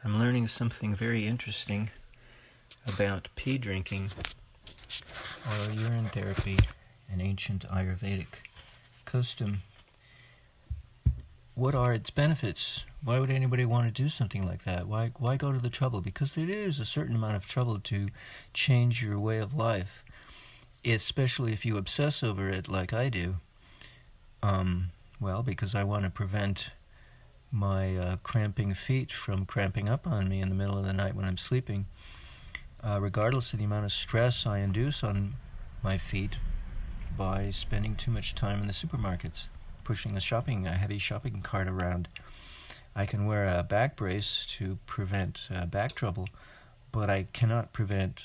I'm learning something very interesting about pee drinking or urine therapy, an ancient Ayurvedic custom. What are its benefits? Why would anybody want to do something like that? Why go to the trouble? Because it is a certain amount of trouble to change your way of life, especially if you obsess over it like I do. Because I want to prevent my cramping feet from cramping up on me in the middle of the night when I'm sleeping, regardless of the amount of stress I induce on my feet by spending too much time in the supermarkets, pushing a heavy shopping cart around. I can wear a back brace to prevent back trouble, but I cannot prevent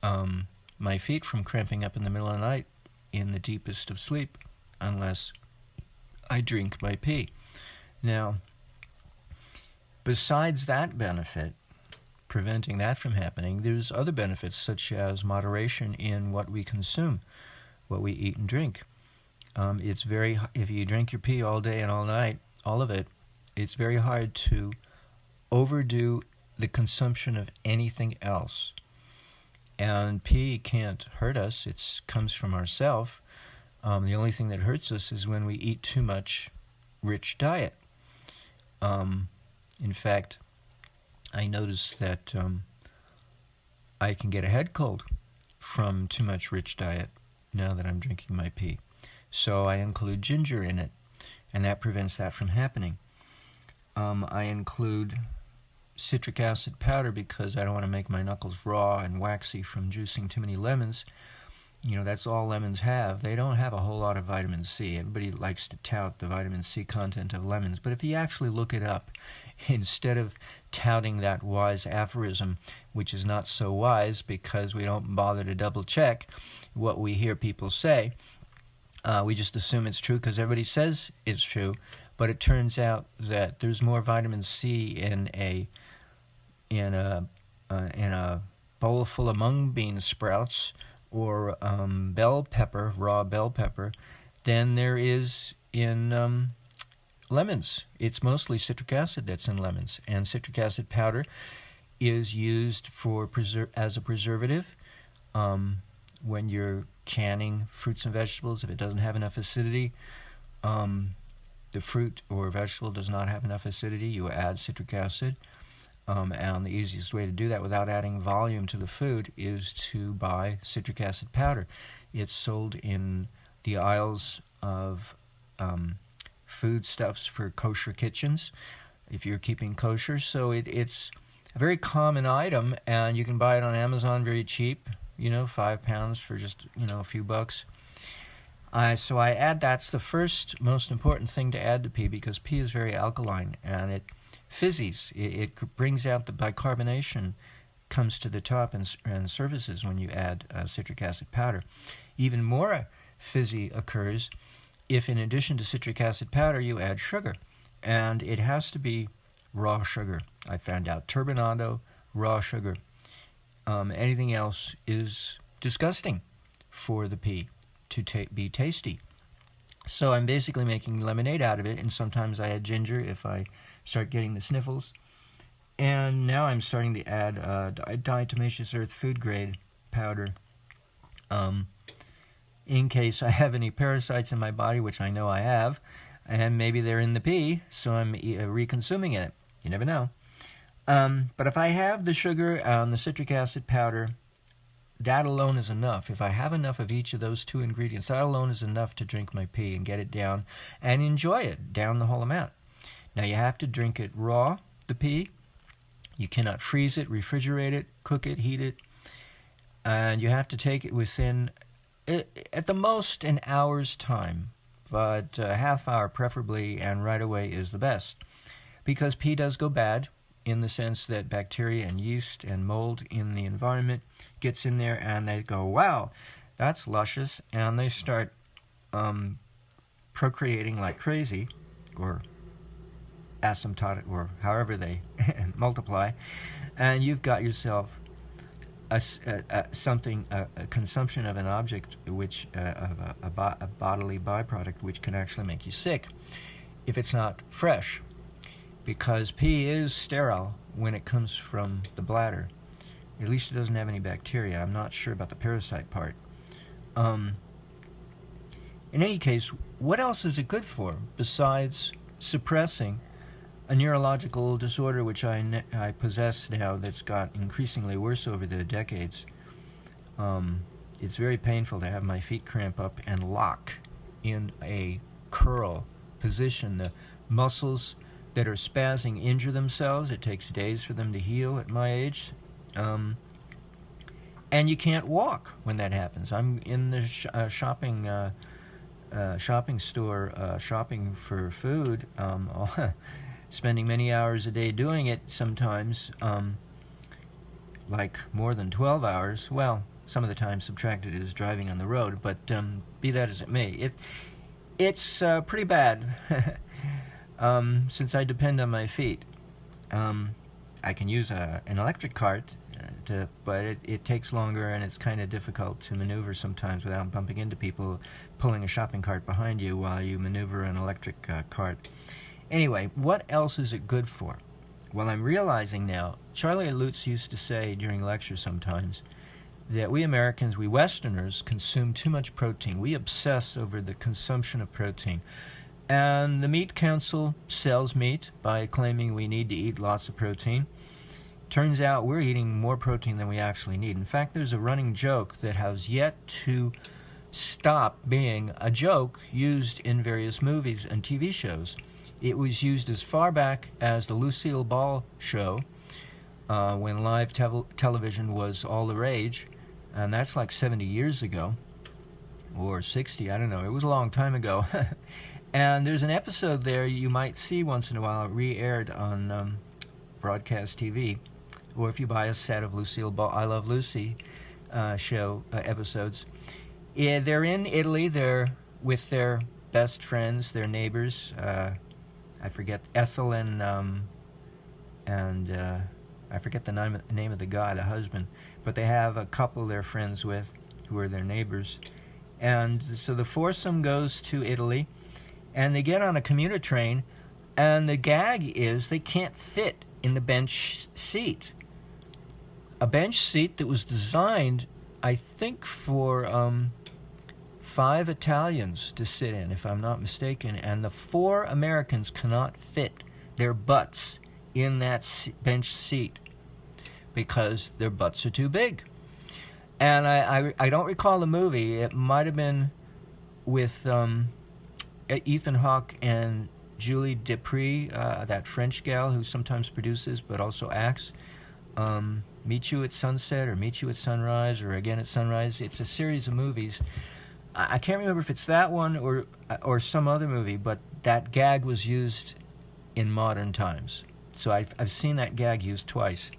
my feet from cramping up in the middle of the night in the deepest of sleep unless I drink my pee. Now, besides that benefit, preventing that from happening, there's other benefits such as moderation in what we consume, what we eat and drink. If you drink your pee all day and all night, all of it, it's very hard to overdo the consumption of anything else. And pee can't hurt us. It comes from ourself. The only thing that hurts us is when we eat too much rich diet. In fact, I noticed that I can get a head cold from too much rich diet now that I'm drinking my pee. So I include ginger in it, and that prevents that from happening. I include citric acid powder because I don't want to make my knuckles raw and waxy from juicing too many lemons. That's all lemons have. They don't have a whole lot of vitamin C. Everybody likes to tout the vitamin C content of lemons, but if you actually look it up, instead of touting that wise aphorism, which is not so wise because we don't bother to double check what we hear people say, we just assume it's true because everybody says it's true, but it turns out that there's more vitamin C in a bowl full of mung bean sprouts or raw bell pepper, than there is in lemons. It's mostly citric acid that's in lemons, and citric acid powder is used as a preservative when you're canning fruits and vegetables. If it doesn't have enough acidity, the fruit or vegetable does not have enough acidity, you add citric acid. And the easiest way to do that without adding volume to the food is to buy citric acid powder. It's sold in the aisles of foodstuffs for kosher kitchens, if you're keeping kosher. So it's a very common item, and you can buy it on Amazon very cheap, 5 pounds for just, a few bucks. So I add, that's the first most important thing to add to pee, because pee is very alkaline, and it fizzes. It brings out the bicarbonation, comes to the top and surfaces when you add citric acid powder. Even more fizzy occurs if, in addition to citric acid powder, you add sugar. And it has to be raw sugar. I found out turbinado, raw sugar. Anything else is disgusting for the pee to be tasty. So I'm basically making lemonade out of it, and sometimes I add ginger if I start getting the sniffles. And now I'm starting to add diatomaceous earth food grade powder in case I have any parasites in my body, which I know I have, and maybe they're in the pee, so I'm reconsuming it. You never know. But if I have the sugar and the citric acid powder, that alone is enough. If I have enough of each of those two ingredients, that alone is enough to drink my pee and get it down and enjoy it, down the whole amount. Now you have to drink it raw, the pee. You cannot freeze it, refrigerate it, cook it, heat it. And you have to take it within, at the most, an hour's time. But a half hour preferably, and right away is the best. Because pee does go bad, in the sense that bacteria and yeast and mold in the environment gets in there and they go, wow, that's luscious, and they start procreating like crazy, or asymptotic, or however they multiply, and you've got yourself a consumption of an object, which of a bodily byproduct, which can actually make you sick if it's not fresh. Because pee is sterile when it comes from the bladder. At least it doesn't have any bacteria. I'm not sure about the parasite part. In any case, what else is it good for besides suppressing a neurological disorder which I possess now that's got increasingly worse over the decades? It's very painful to have my feet cramp up and lock in a curl position. The muscles that are spazzing injure themselves. It takes days for them to heal at my age. And you can't walk when that happens. I'm in the shopping store shopping for food, spending many hours a day doing it sometimes, like more than 12 hours. Well, some of the time subtracted is driving on the road, but be that as it may, it's pretty bad since I depend on my feet. I can use an electric cart, but it takes longer, and it's kind of difficult to maneuver sometimes without bumping into people pulling a shopping cart behind you while you maneuver an electric cart. Anyway, what else is it good for? Well, I'm realizing now, Charlie Lutz used to say during lectures sometimes that we Americans, we Westerners, consume too much protein. We obsess over the consumption of protein. And the Meat Council sells meat by claiming we need to eat lots of protein. Turns out we're eating more protein than we actually need. In fact, there's a running joke that has yet to stop being a joke used in various movies and TV shows. It was used as far back as the Lucille Ball show, when live television was all the rage, and that's like 70 years ago, or 60, I don't know. It was a long time ago. And there's an episode there you might see once in a while re-aired on broadcast TV, or if you buy a set of Lucille Ball, I Love Lucy show episodes. They're in Italy. They're with their best friends, their neighbors. I forget Ethel and I forget the name of the guy, the husband. But they have a couple they're friends with who are their neighbors. And so the foursome goes to Italy, and they get on a commuter train, and the gag is they can't fit in the bench seat. A bench seat that was designed, I think, for 5 Italians to sit in, if I'm not mistaken, and the 4 Americans cannot fit their butts in that bench seat because their butts are too big. And I don't recall the movie. It might have been with Ethan Hawke and Julie Dupree, that French gal who sometimes produces but also acts. Meet You at Sunset or Meet You at Sunrise or Again at Sunrise. It's a series of movies. I can't remember if it's that one or some other movie, but that gag was used in modern times. So I've seen that gag used twice.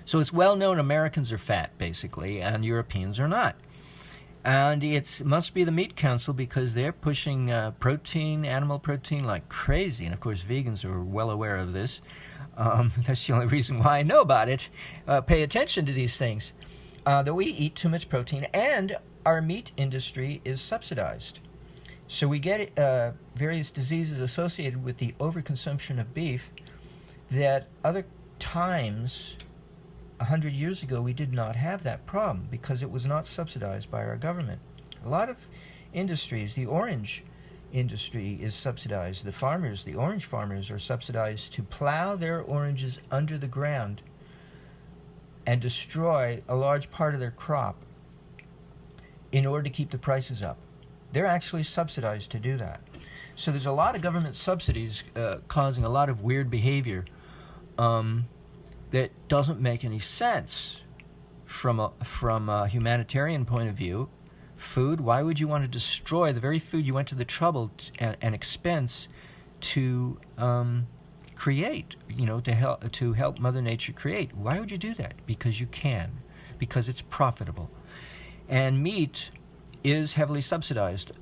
So it's well known Americans are fat, basically, and Europeans are not. And it must be the Meat Council because they're pushing protein, animal protein, like crazy. And, of course, vegans are well aware of this. That's the only reason why I know about it. Pay attention to these things. That we eat too much protein, and our meat industry is subsidized. So we get various diseases associated with the overconsumption of beef that other times, 100 years ago, we did not have that problem because it was not subsidized by our government. A lot of industries, the orange industry is subsidized. The orange farmers are subsidized to plow their oranges under the ground and destroy a large part of their crop in order to keep the prices up. They're actually subsidized to do that. So there's a lot of government subsidies causing a lot of weird behavior that doesn't make any sense from a humanitarian point of view. Food, why would you want to destroy the very food you went to the trouble and expense to create, to help Mother Nature create? Why would you do that? Because you can, because it's profitable. And meat is heavily subsidized.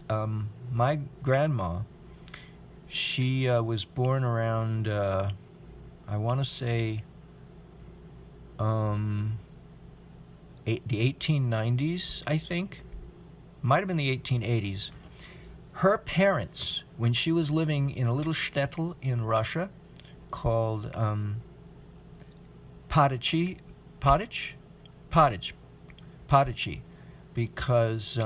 My grandma, she was born around, I want to say, the 1890s, I think. Might have been the 1880s. Her parents, when she was living in a little shtetl in Russia called potachi, pottage, pottage, potachi, because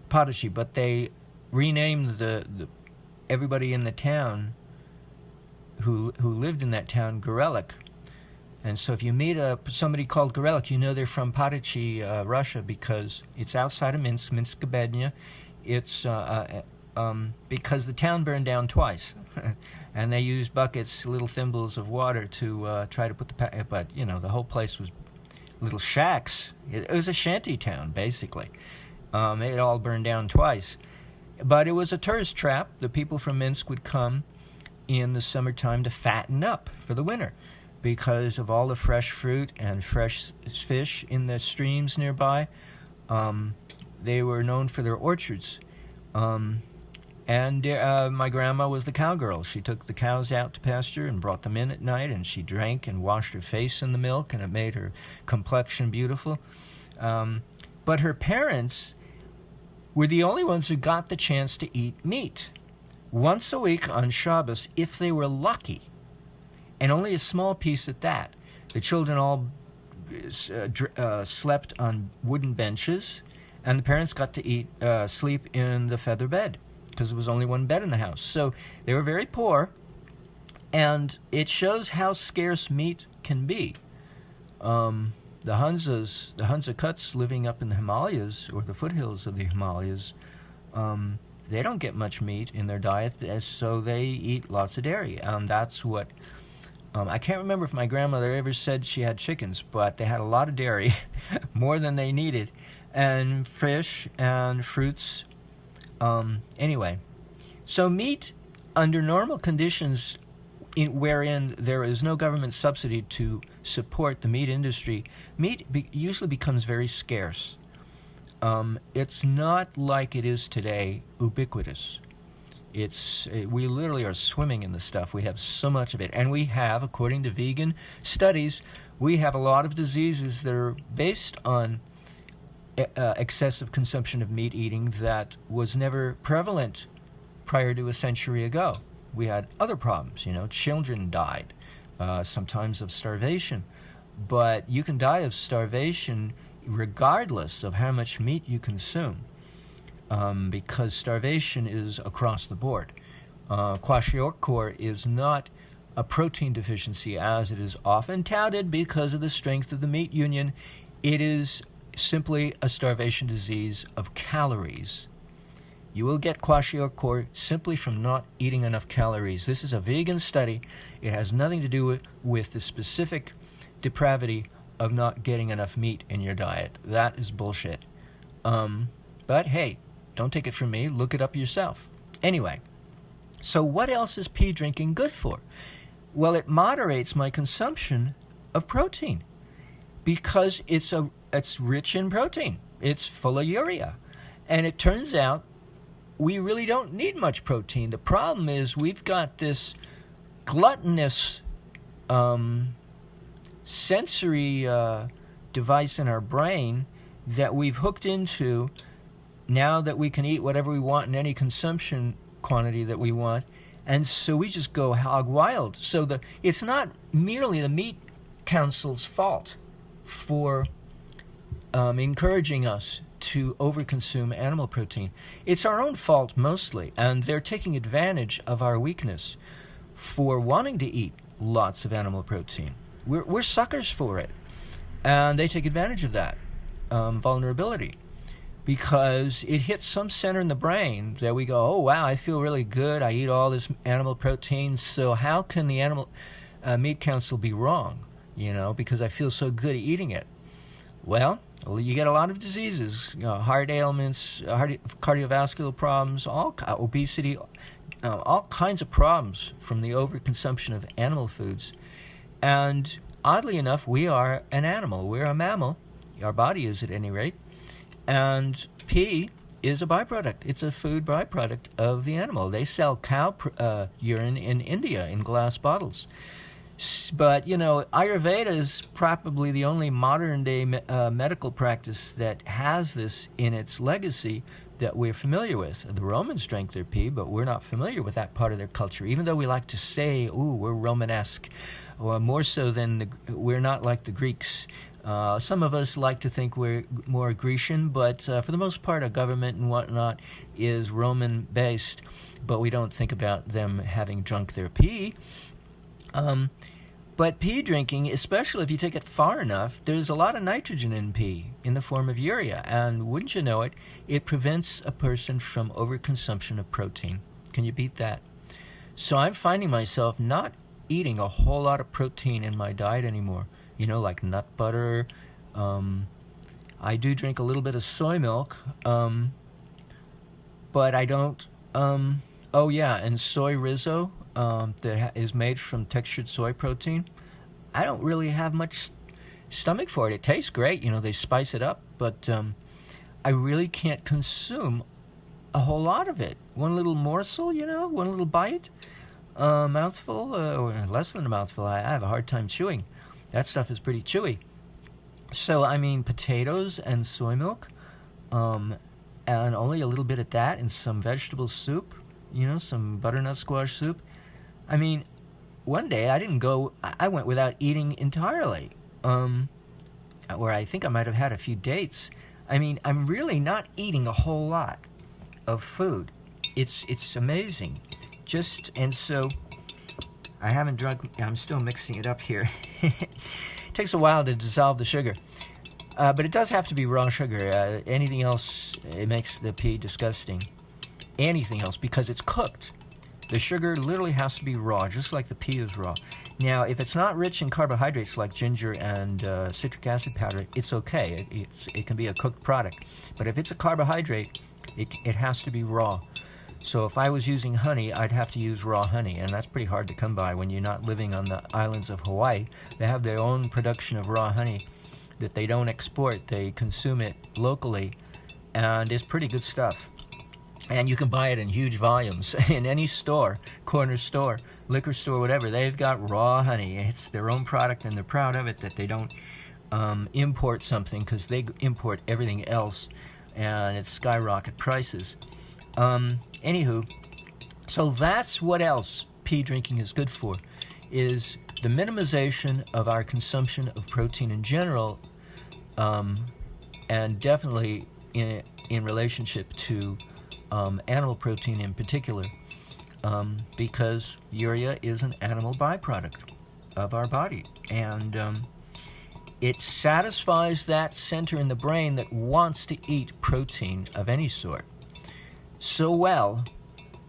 potachi, but they renamed the everybody in the town who lived in that town Gorelick. And so if you meet somebody called Gorelick, you know they're from Potachi, Russia, because it's outside of Minsk, Minsk-Gubednya. It's because the town burned down twice, and they used buckets, little thimbles of water to try to put but the whole place was little shacks. It was a shanty town, basically. It all burned down twice. But it was a tourist trap. The people from Minsk would come in the summertime to fatten up for the winter because of all the fresh fruit and fresh fish in the streams nearby. They were known for their orchards. And my grandma was the cowgirl. She took the cows out to pasture and brought them in at night, and she drank and washed her face in the milk, and it made her complexion beautiful. But her parents were the only ones who got the chance to eat meat. Once a week on Shabbos, if they were lucky, and only a small piece at that. The children all slept on wooden benches, and the parents got to sleep in the feather bed, because there was only one bed in the house. So they were very poor, and it shows how scarce meat can be. The Hunza Kuts living up in the Himalayas, or the foothills of the Himalayas, they don't get much meat in their diet, so they eat lots of dairy. And that's what, I can't remember if my grandmother ever said she had chickens, but they had a lot of dairy, more than they needed, and fish and fruits. Anyway, so meat, under normal conditions wherein there is no government subsidy to support the meat industry, meat usually becomes very scarce. It's not like it is today, ubiquitous. We literally are swimming in the stuff. We have so much of it. And we have, according to vegan studies, we have a lot of diseases that are based on excessive consumption of meat eating that was never prevalent prior to a century ago. We had other problems, children died, sometimes of starvation. But you can die of starvation regardless of how much meat you consume, because starvation is across the board. Kwashiorkor is not a protein deficiency, as it is often touted because of the strength of the meat union. It is simply a starvation disease of calories. You will get kwashiorkor simply from not eating enough calories. This is a vegan study. It has nothing to do with the specific depravity of not getting enough meat in your diet. That is bullshit. But hey, don't take it from me. Look it up yourself. Anyway, so what else is pea drinking good for? Well, it moderates my consumption of protein because it's rich in protein. It's full of urea. And it turns out we really don't need much protein. The problem is we've got this gluttonous sensory device in our brain that we've hooked into now that we can eat whatever we want in any consumption quantity that we want. And so we just go hog wild. So it's not merely the meat council's fault for encouraging us to overconsume animal protein. It's our own fault mostly, and they're taking advantage of our weakness for wanting to eat lots of animal protein. We're suckers for it, and they take advantage of that vulnerability because it hits some center in the brain that we go, oh wow, I feel really good, I eat all this animal protein, so how can the animal meat council be wrong? Because I feel so good at eating it. Well, you get a lot of diseases, heart ailments, cardiovascular problems, obesity, all kinds of problems from the overconsumption of animal foods. And oddly enough, we are an animal. We're a mammal. Our body is, at any rate. And pea is a byproduct. It's a food byproduct of the animal. They sell cow urine in India in glass bottles. But, Ayurveda is probably the only modern-day medical practice that has this in its legacy, that we're familiar with. The Romans drank their pee, but we're not familiar with that part of their culture, even though we like to say, ooh, we're Romanesque, or more so than we're not like the Greeks. Some of us like to think we're more Grecian, but for the most part, our government and whatnot is Roman-based, but we don't think about them having drunk their pee. But pee drinking, especially if you take it far enough, there's a lot of nitrogen in pee in the form of urea, and wouldn't you know it, it prevents a person from overconsumption of protein. Can you beat that? So I'm finding myself not eating a whole lot of protein in my diet anymore. You know, like nut butter. I do drink a little bit of soy milk, but I don't. Oh yeah, and soy risotto that is made from textured soy protein. I don't really have much stomach for it. It tastes great, you know, they spice it up, but I really can't consume a whole lot of it. One little morsel, you know, one little bite, mouthful, or less than a mouthful. I have a hard time chewing. That stuff is pretty chewy. So, I mean, potatoes and soy milk, and only a little bit of that, and some vegetable soup, you know, some butternut squash soup. I mean, one day I went without eating entirely, where I think I might have had a few dates. I mean, I'm really not eating a whole lot of food. It's amazing. And so I haven't drunk, I'm still mixing it up here. It takes a while to dissolve the sugar. But it does have to be raw sugar. Anything else, it makes the pee disgusting. Anything else, because it's cooked. The sugar literally has to be raw, just like the pea is raw. Now, if it's not rich in carbohydrates like ginger and citric acid powder, it's okay. It can be a cooked product. But if it's a carbohydrate, it has to be raw. So if I was using honey, I'd have to use raw honey, and that's pretty hard to come by when you're not living on the islands of Hawaii. They have their own production of raw honey that they don't export. They consume it locally, and it's pretty good stuff. And you can buy it in huge volumes in any store, corner store, liquor store, whatever. They've got raw honey. It's their own product, and they're proud of it that they don't import something, because they import everything else, and it's skyrocket prices. Anywho, so that's what else pee drinking is good for, is the minimization of our consumption of protein in general, and definitely in relationship to animal protein in particular, because urea is an animal byproduct of our body, and it satisfies that center in the brain that wants to eat protein of any sort so well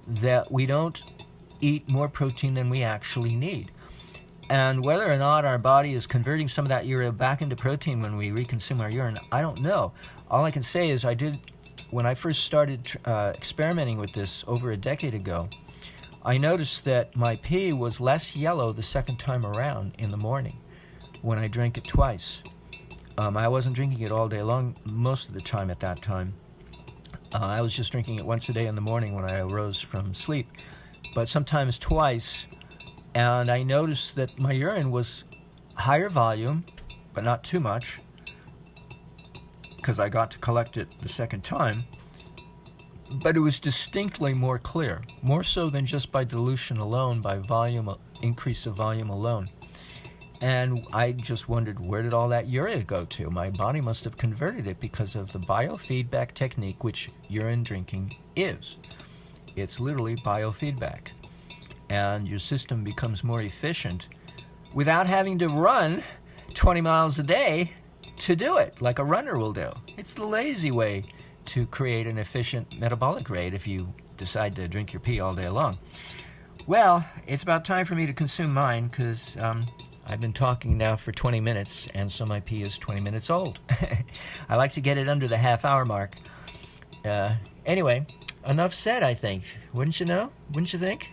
that we don't eat more protein than we actually need. And whether or not our body is converting some of that urea back into protein when we reconsume our urine, I don't know. All I can say is when I first started experimenting with this over a decade ago, I noticed that my pee was less yellow the second time around in the morning when I drank it twice. I wasn't drinking it all day long most of the time at that time. I was just drinking it once a day in the morning when I arose from sleep, but sometimes twice, and I noticed that my urine was higher volume, but not too much, because I got to collect it the second time, but it was distinctly more clear, more so than just by dilution alone, by volume, increase of volume alone. And I just wondered, where did all that urea go to? My body must have converted it because of the biofeedback technique, which urine drinking is. It's literally biofeedback. And your system becomes more efficient without having to run 20 miles a day to do it, like a runner will do. It's the lazy way to create an efficient metabolic rate if you decide to drink your pee all day long. Well, it's about time for me to consume mine, because I've been talking now for 20 minutes, and so my pee is 20 minutes old. I like to get it under the half-hour mark. Anyway, enough said, I think. Wouldn't you know? Wouldn't you think?